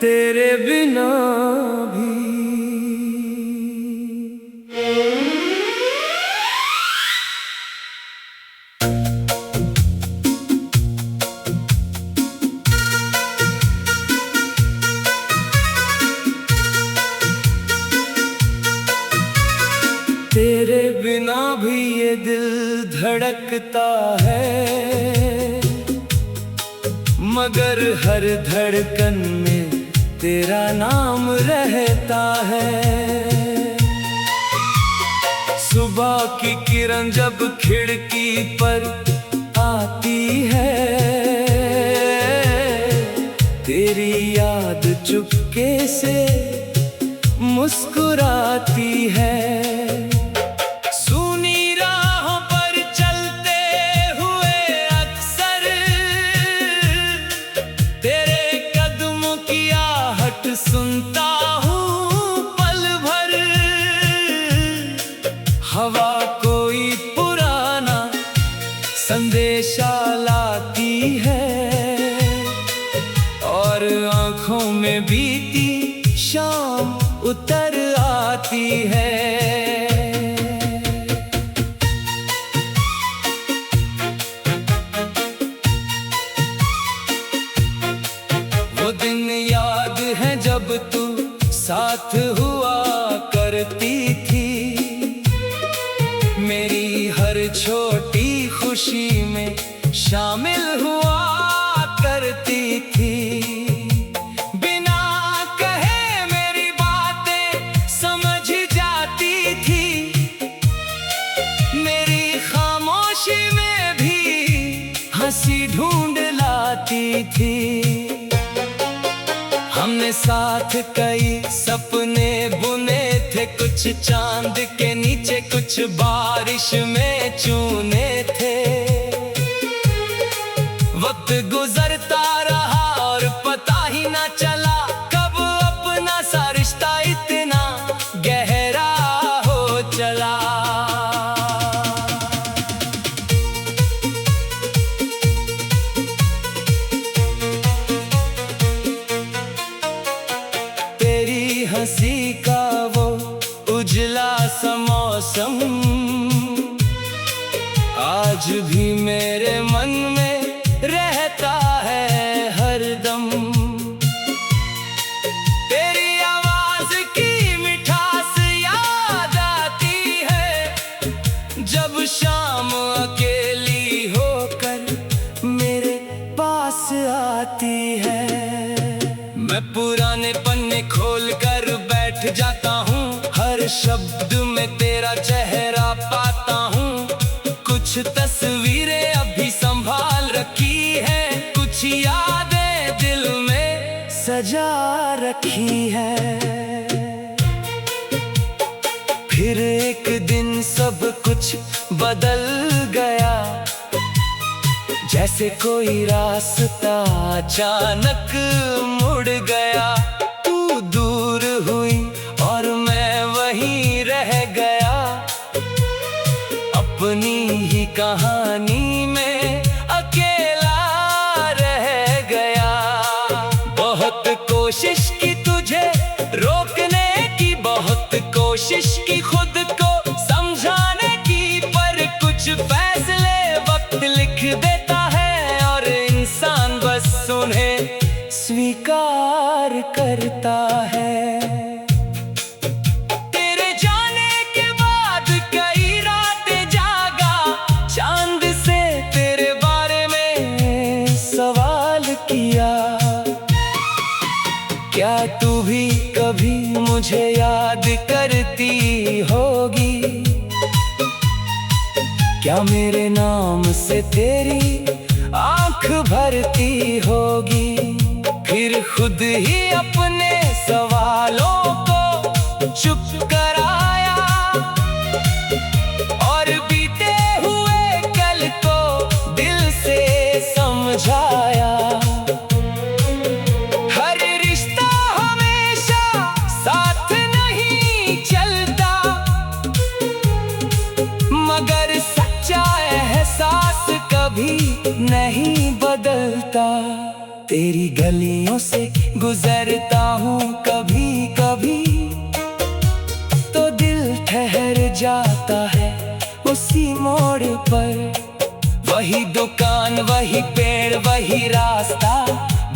तेरे बिना भी तेरे बिना भी ये दिल धड़कता है, मगर हर धड़कन में तेरा नाम रहता है। सुबह की किरण जब खिड़की पर आती है, तेरी याद चुपके से मुस्कुराती है। सुनता हूँ पल भर, हवा कोई पुराना संदेशा लाती है, और आँखों में बीती शाम उतर आती है। वो दिन याद है जब तू साथ हुआ करती थी, मेरी हर छोटी खुशी में शामिल हुआ करती थी। बिना कहे मेरी बातें समझ जाती थी, मेरी खामोशी में भी हंसी ढूंढ लाती थी। हमने साथ कई सपने बुने थे, कुछ चांद के नीचे कुछ बारिश में चूने थे। वक्त गुजरता रहा और पता ही ना चला कब अपना सा रिश्ता इतना गहरा हो चला। हंसी का वो उजला सा मौसम आज भी मेरे मन में रहता है हरदम। तेरी आवाज की मिठास याद आती है, जब शाम अकेली होकर मेरे पास आती है। मैं पुराने पन्ने खोल कर बैठ जाता हूँ, हर शब्द में तेरा चेहरा पाता हूँ। कुछ तस्वीरें अभी संभाल रखी है, कुछ यादें दिल में सजा रखी है। फिर एक दिन सब कुछ बदल गया, जैसे कोई रास्ता अचानक मुड़ गया। तू दूर हुई और मैं वहीं रह गया, अपनी ही कहानी में अकेला रह गया। बहुत कोशिश की तुझे रोकने की, बहुत कोशिश की खुद को समझाने की, पर कुछ फैसले वक्त लिख देता है और इंसान बस उन्हें स्वीकार करता है। तेरे जाने के बाद कई रातें जागा, चांद से तेरे बारे में सवाल किया। क्या तू भी कभी मुझे याद करती होगी? क्या मेरे नाम से तेरी आँख भरती होगी? फिर खुद ही अपने सवालों को चुप कराया, और बीते हुए कल को दिल से समझाया। हर रिश्ता हमेशा साथ नहीं चलता, मगर भी नहीं बदलता। तेरी गलियों से गुजरता हूँ कभी कभी तो दिल ठहर जाता है उसी मोड़ पर। वही दुकान, वही पेड़, वही रास्ता,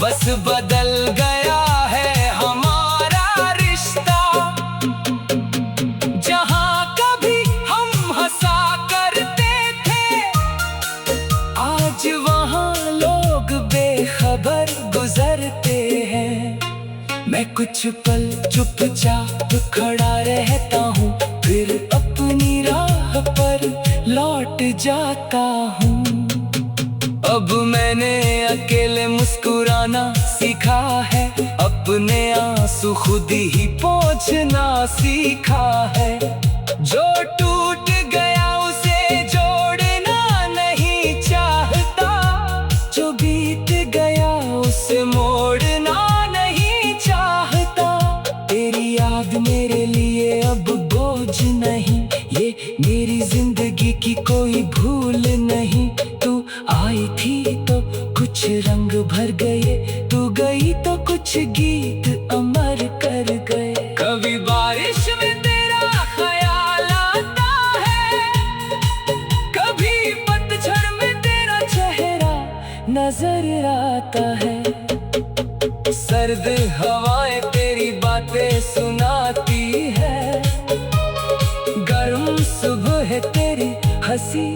बस बदल गया है हमारा रिश्ता। जहाँ कभी हम हंसा करते थे, आज वहाँ लोग बेखबर गुजरते हैं। मैं कुछ पल चुपचाप खड़ा रहता हूँ, फिर अपनी राह पर लौट जाता हूँ। अब मैंने अकेले मुस्कुराना सीखा है, अपने आंसू खुद ही पोंछना सीखा है। जो टूट गया उसे जोड़ना नहीं चाहता, जो बीत गया उसे मोड़ना नहीं चाहता। तेरी याद मेरे लिए अब बोझ नहीं, ये मेरी जिंदगी की कोई भूल नहीं। तू आई थी तो कुछ रंग भर गए, तू गई तो कुछ गीत अमर कर गए। कभी बारिश में तेरा ख्याल आता है, कभी पतझड़ में तेरा चेहरा नजर आता है। सर्द हवाएं तेरी बातें सुनाती है, गर्म सुबह तेरी हंसी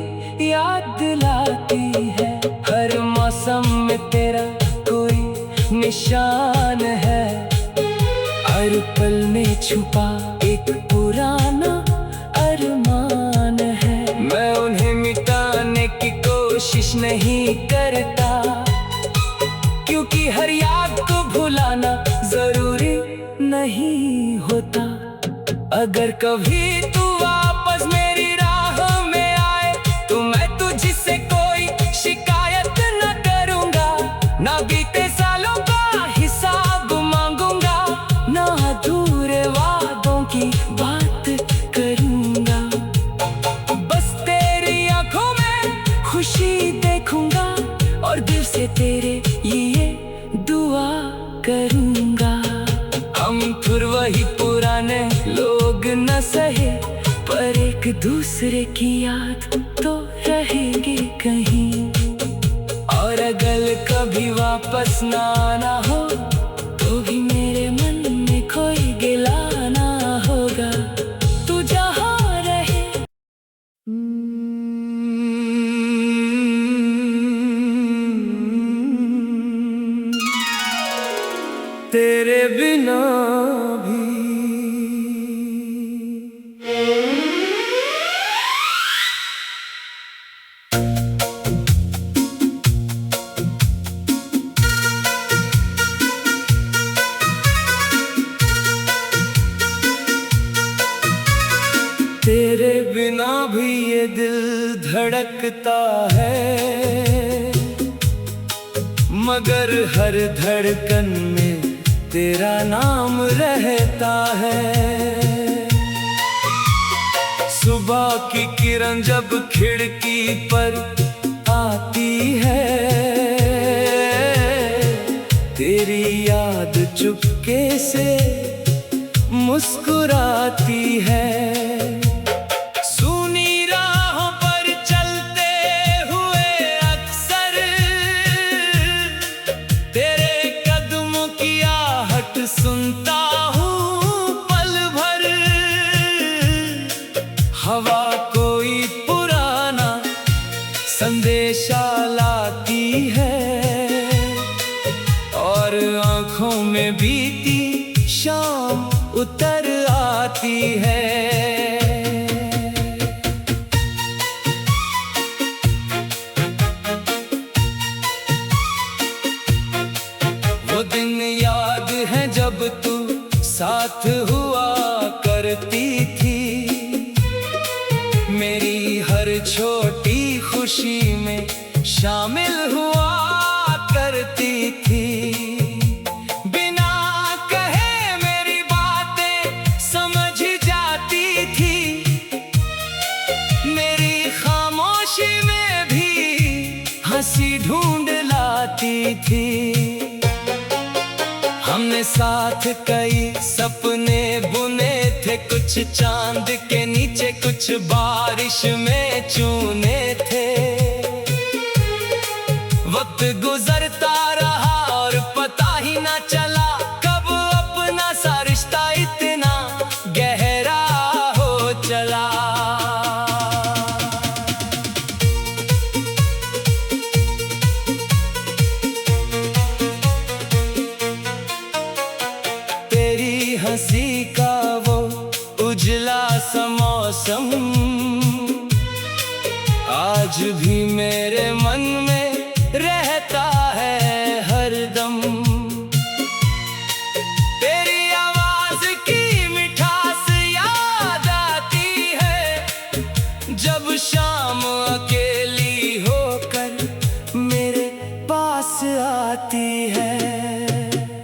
याद दिलाती है। हर मौसम में तेरा कोई निशान है, हर पल में छुपा एक पुराना अरमान है। मैं उन्हें मिटाने की कोशिश नहीं करता, क्योंकि हर याद को भुलाना जरूरी नहीं होता। अगर कभी तू वापस मेरी राह में आए तो मैं तुझसे कोई शिकायत न करूंगा, ना बीते सालों का हिसाब मांगूंगा, ना अधूरे वादों की बात करूंगा। बस तेरी आंखों में खुशी देखूंगा और दिल से तेरे लिए दुआ करूंगा। हम फिर वही पुराने लोग न सहे, पर एक दूसरे की याद तो रहेगी कहीं। और अगर कभी वापस ना आना हो तो भी मेरे मन में कोई गिला ना होगा। तू जहाँ रहे तेरे बिना भी। तेरे बिना भी ये दिल धड़कता है, मगर हर धड़कन में तेरा नाम रहता है। सुबह की किरण जब खिड़की पर आती है, तेरी याद चुपके से मुस्कुराती है। सुनता हूँ पल भर, हवा कोई पुराना संदेशा लाती है, और आँखों में बीती शाम उतर आती है। वो दिन याद है जब तू साथ हुआ करती थी, मेरी हर छोटी खुशी में शामिल हुआ करती थी। बिना कहे मेरी बातें समझ जाती थी, मेरी खामोशी में भी हंसी ढूंढ लाती थी। हमने साथ कई सपने बुने थे, कुछ चांद के नीचे कुछ बारिश में चूने थे। वक्त गुजरता रहा और पता ही ना चला कब अपना सा रिश्ता इतना गहरा हो चला। तेरी हंसी का वो उजला सा मौसम आज भी मेरे मन में रहता है हरदम। तेरी आवाज की मिठास याद आती है जब शाम अकेली होकर मेरे पास आती है।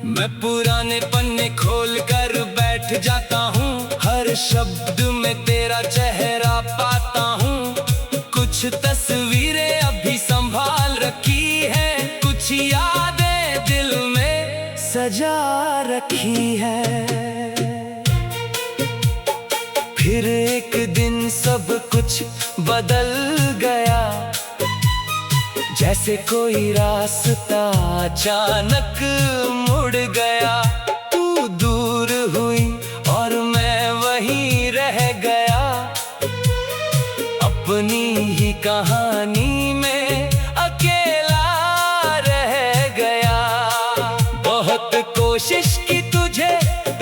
मैं पुराने पन्ने खोल कर बैठ जाता हूँ, हर शब्द में तेरा चेहरा पाता हूँ। कुछ तस्वीरें अभी संभाल रखी है, कुछ यादें दिल में सजा रखी है। फिर एक दिन सब कुछ बदल गया, जैसे कोई रास्ता अचानक मुड़ गया। तू दूर हुई और मैं वहीं रह गया, अपनी ही कहानी में अकेला रह गया। बहुत कोशिश की तुझे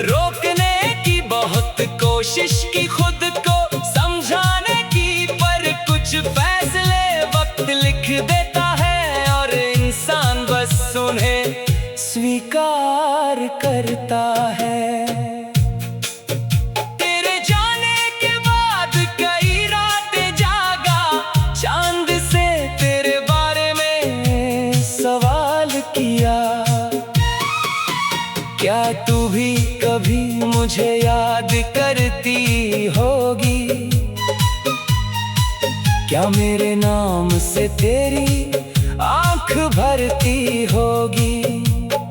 रोकने की, बहुत कोशिश की खुद को समझाने की, पर कुछ फैसले वक्त लिख देता है और इंसान बस उन्हें स्वीकार करता है। तेरे जाने के बाद कई रातें जागा, चांद से तेरे बारे में सवाल किया। क्या तू भी कभी मुझे याद करती होगी? क्या मेरे नाम से तेरी आंख भरती होगी?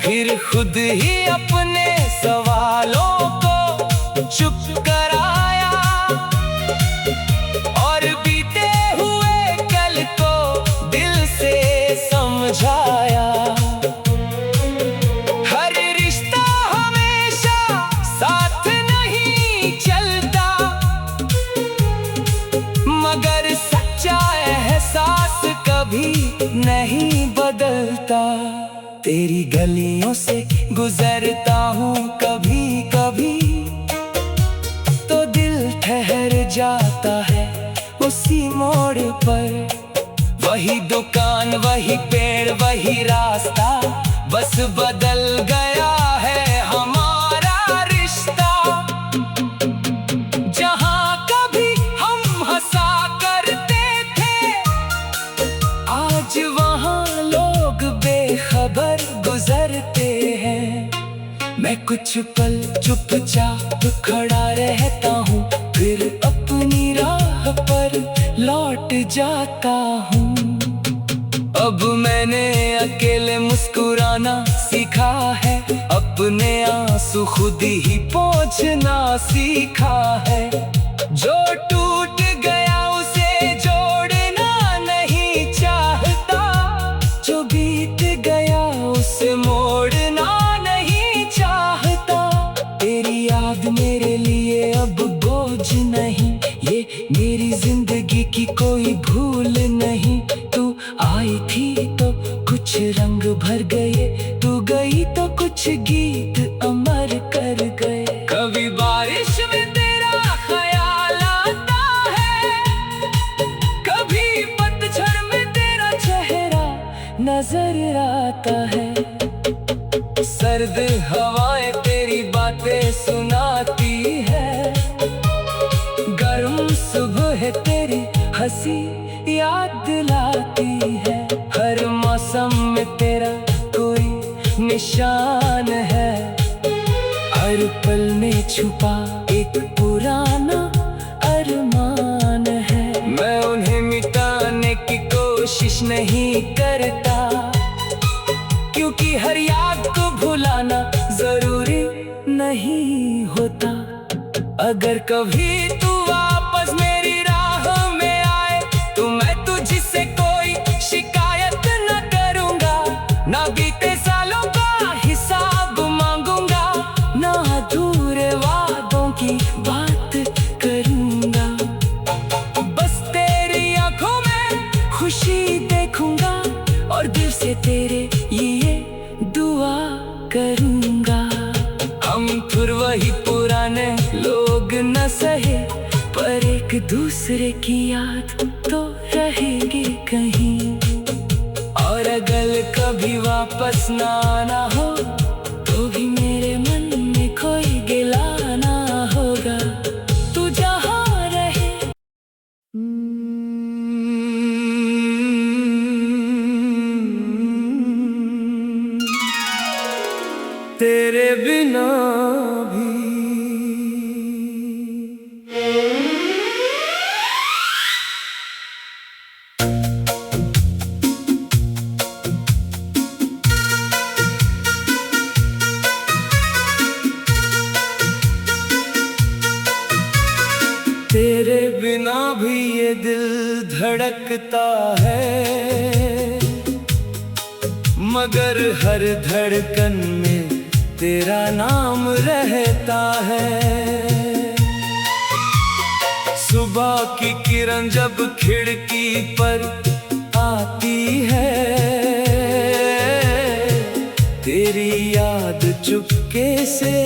फिर खुद ही अपने सवालों को चुप कराया और बीते हुए कल को दिल से समझाया। हर रिश्ता हमेशा साथ नहीं चलता, मगर सच्चा एहसास कभी नहीं बदलता। तेरी गलियों से गुजरता हूँ कभी कभी, तो दिल ठहर जाता है उसी मोड़ पर। वही दुकान, वही पेड़, वही रास्ता, बस बदल गया है हमारा रिश्ता। जहाँ कभी हम हंसा करते थे, आज वहाँ लोग बेखबर गुजरते हैं। मैं कुछ पल चुपचाप खड़ा रहता हूँ, फिर अपनी राह पर लौट जाता हूँ। अब मैंने अकेले मुस्कुराना सीखा है, अपने आंसू खुद ही पोंछना सीखा है। जो टूट गया उसे जोड़ना नहीं चाहता, जो बीत गया उसे मोड़ना नहीं चाहता। तेरी याद मेरे लिए अब बोझ नहीं, ये मेरी जिंदगी की कोई भूल नहीं। तू आई थी तो कुछ रंग भर गए, तू गई तो कुछ गीत अमर कर गए। कभी बारिश में तेरा ख्याल आता है, कभी पतझड़ में तेरा चेहरा नजर आता है। सर्द हवाएं तेरी बातें सुनाती है, गर्म सुबह तेरी हंसी याद दिलाती है। हर मौसम में तेरा कोई निशान है, हर पल में छुपा एक पुराना अरमान है। मैं उन्हें मिटाने की कोशिश कोशिश नहीं करता, क्योंकि हर याद को भुलाना जरूरी नहीं होता। अगर कभी तू वापस मेरी राह में आए तो मैं तुझसे कोई शिकायत न करूंगा, ना बीते सालों का हिसाब मांगूंगा, ना अधूरे वादों की बात करूंगा। बस तेरी आंखों में खुशी देखूंगा और दिल से तेरे ये दुआ करूंगा। हम फिर वही पुराने लोग न सहे, पर एक दूसरे की याद तो रहेगी कहीं। और अगर कभी वापस ना आना हो तो भी मेरे मन में कोई गिला ना होगा, तू जहाँ रहे। तेरे बिना भी तेरे बिना भी ये दिल धड़कता है, मगर हर धड़कन में तेरा नाम रहता है। सुबह की किरण जब खिड़की पर आती है, तेरी याद चुपके से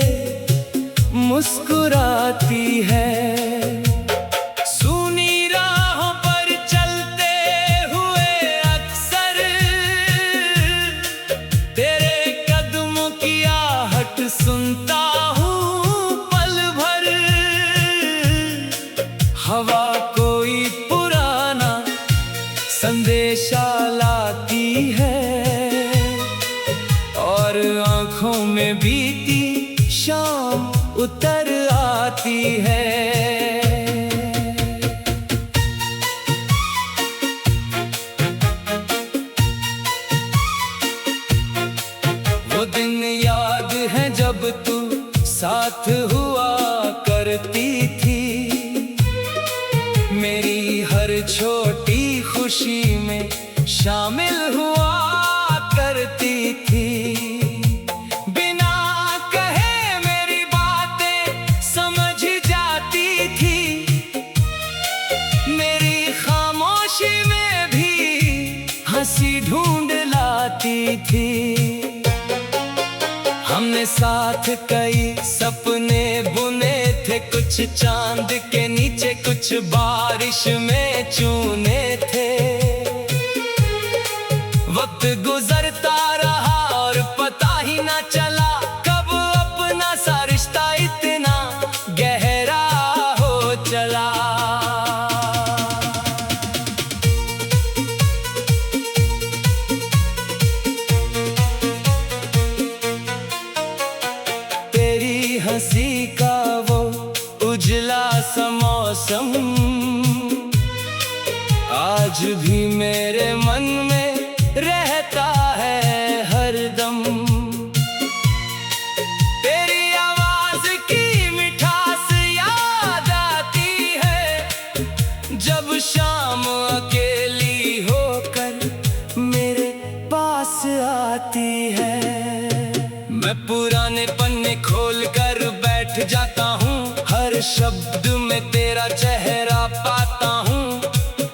मुस्कुराती है। सुनी राहों पर चलते हुए अक्सर तेरे कदमों की आहट सुनता हूँ पल भर। हवा कोई पुराना संदेशा लाती है और आँखों में बीती शाम उतर आती है। वो दिन याद है जब तू साथ हुआ करती थी, मेरी हर छोटी खुशी में शामिल हुआ करती थी। बिना कहे मेरी बातें समझ जाती थी, मेरी खामोशी में भी हंसी ढूंढ लाती थी। हमने साथ कई सपने बुने थे, कुछ चांद के नीचे कुछ बारिश में चूने थे। वक्त गुजरता रहा और पता ही ना चला कब अपना सा रिश्ता इतना गहरा हो चला। तेरी हंसी का वो उजला सा मौसम आज भी मेरे मन में रहता है हरदम। तेरी आवाज की मिठास याद आती है जब शाम अकेली होकर मेरे पास आती है। मैं पुराने पन्ने खोल कर बैठ जाता हूँ, हर शब्द में तेरा चेहरा पाता हूँ।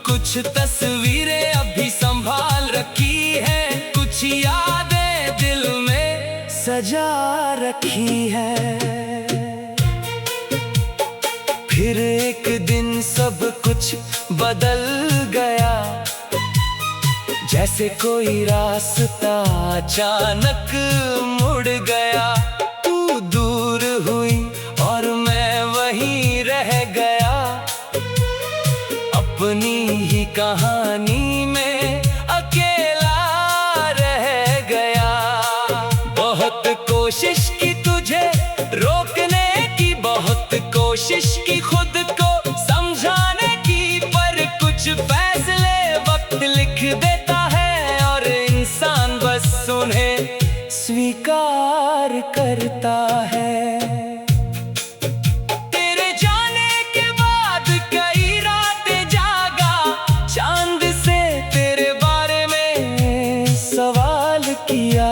कुछ तस्वीरें अभी संभाल रखी है, कुछ यादें दिल में सजा रखी है। फिर एक दिन सब कुछ बदल गया, जैसे कोई रास्ता अचानक मुड़ गया। तू दूर हुई और मैं वहीं रह गया, अपनी ही कहानी में अकेला रह गया। बहुत कोशिश की तुझे रोकने की, बहुत कोशिश की खुद को समझाने की, पर कुछ फैसले वक्त लिख देता है और इंसान बस उन्हें स्वीकार करता है। तेरे जाने के बाद कई रातें जागा, चांद से तेरे बारे में सवाल किया।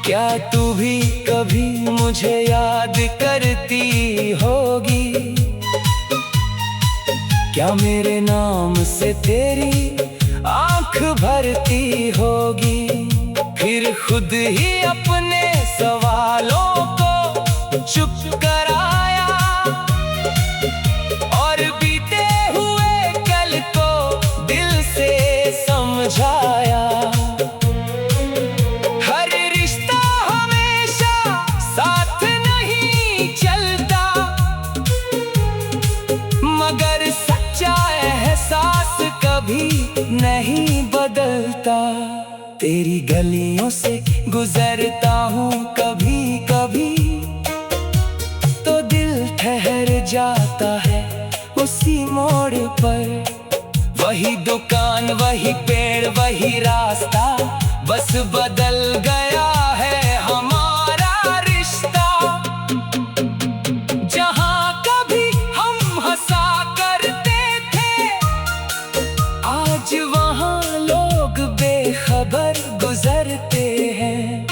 क्या तू भी कभी मुझे याद करती होगी? क्या मेरे नाम से तेरी आंख भरती होगी? फिर खुद ही अपने सवालों को चुप कराया और बीते हुए कल को दिल से समझाया। हर रिश्ता हमेशा साथ नहीं चलता, मगर सच्चा एहसास कभी नहीं बदलता। तेरी गलियों से गुजरता हूँ कभी कभी, तो दिल ठहर जाता है उसी मोड़ पर। वही दुकान, वही पेड़, वही रास्ता, बस बदल गया है हमारा रिश्ता। जहाँ कभी हम हंसा करते थे, आज वहाँ लोग बेखबर गुजरते हैं।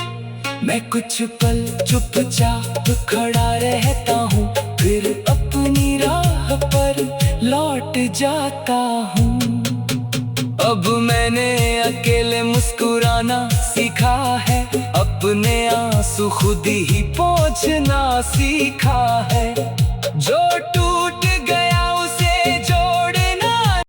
मैं कुछ पल चुपचाप खड़ा रहता हूँ, फिर अपनी राह पर लौट जाता हूँ। अब मैंने अकेले मुस्कुराना सीखा है, अपने आंसू खुद ही पोंछना सीखा है। जो